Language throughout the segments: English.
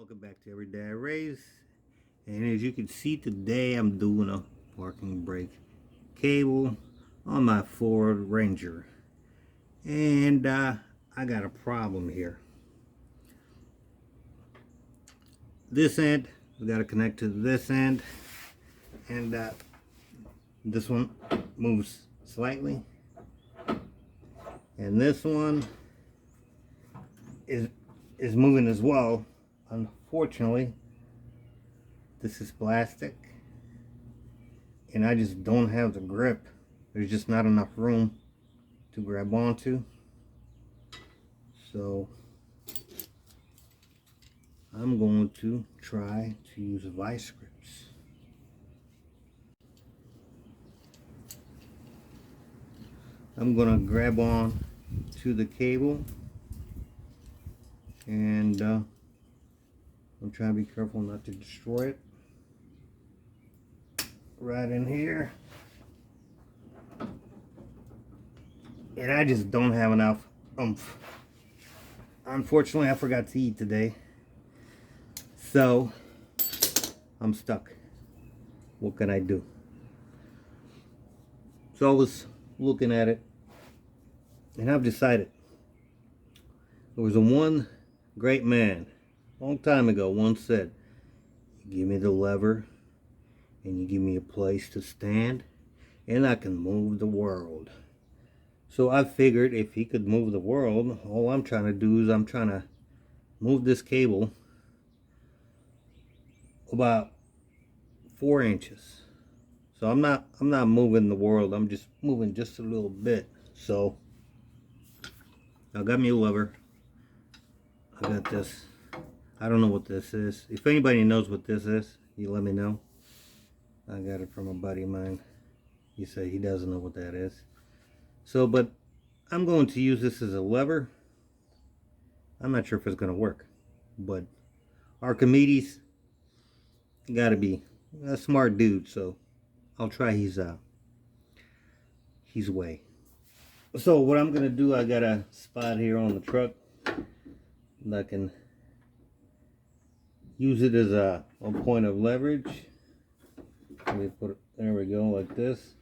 Welcome back to Everyday I Race. And as you can see today, I'm doing a parking brake cable on my Ford Ranger. And I got a problem here. This end, we got to connect to this end. And this one moves slightly. And this one is moving as well. Unfortunately, this is plastic and I just don't have the grip. There's just not enough room to grab onto. So I'm going to try to use vice grips. I'm going to grab on to the cable and I'm trying to be careful not to destroy it. Right in here. And I just don't have enough oomph. Unfortunately, I forgot to eat today. So I'm stuck. What can I do? So I was looking at it and I've decided. There was one great man a long time ago once said, "You give me the lever and you give me a place to stand and I can move the world." So I figured if he could move the world, all I'm trying to do is I'm trying to move this cable about 4 inches. So I'm not moving the world, I'm just moving just a little bit. So I got me a lever. I got this. I don't know what this is. If anybody knows what this is, you let me know. I got it from a buddy of mine. He said he doesn't know what that is. So, but I'm going to use this as a lever. I'm not sure if it's going to work, but Archimedes got to be a smart dude, so I'll try his way. So what I'm going to do, I got a spot here on the truck that I can use it as a point of leverage. Let me put it, there we go, like this.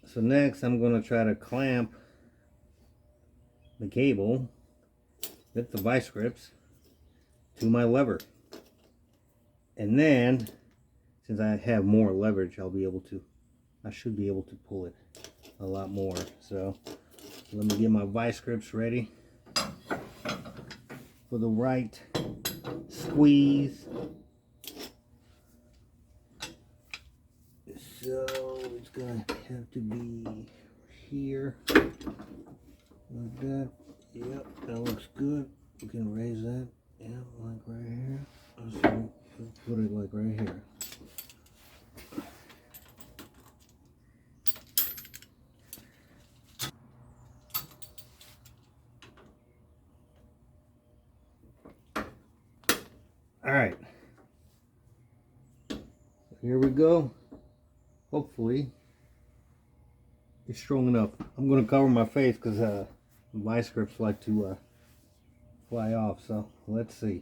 So next I'm going to try to clamp the cable with the vice grips to my lever. And then, since I have more leverage, I should be able to pull it a lot more. So let me get my vice grips ready for the right squeeze. So it's gonna have to be here, like that. Yep, that looks good. We can raise that. Yep, like right here. So let's put it like right here. All right. Here we go. Hopefully it's strong enough. I'm going to cover my face because vice grips like to fly off. So let's see.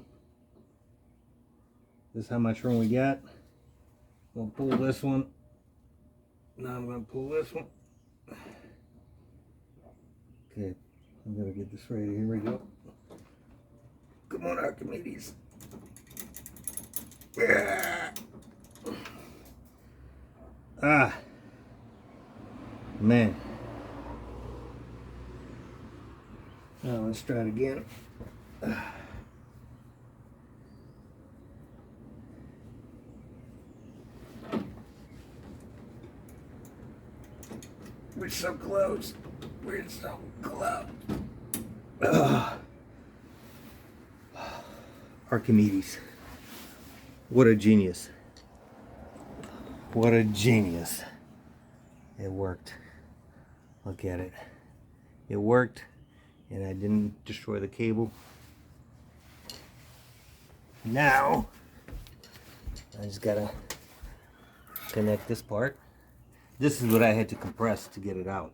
This is how much room we got. I'm going to pull this one. Now I'm going to pull this one. Okay, I'm going to get this ready. Here we go. Come on, Archimedes. Ah, man. Now let's try it again. We're so close. We're so close. Archimedes. What a genius. What a genius. It worked. Look at it. It worked and I didn't destroy the cable. Now I just gotta connect this part. This is what I had to compress to get it out.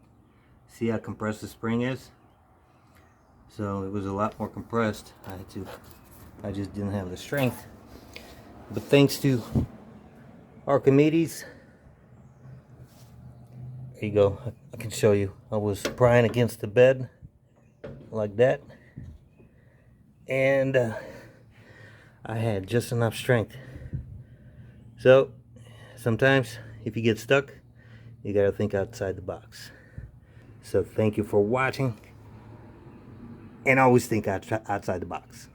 See how compressed the spring is? So it was a lot more compressed. I just didn't have the strength. But thanks to Archimedes, there you go. I can show you. I was prying against the bed like that. And I had just enough strength. So sometimes if you get stuck, you gotta think outside the box. So thank you for watching, and always think outside the box.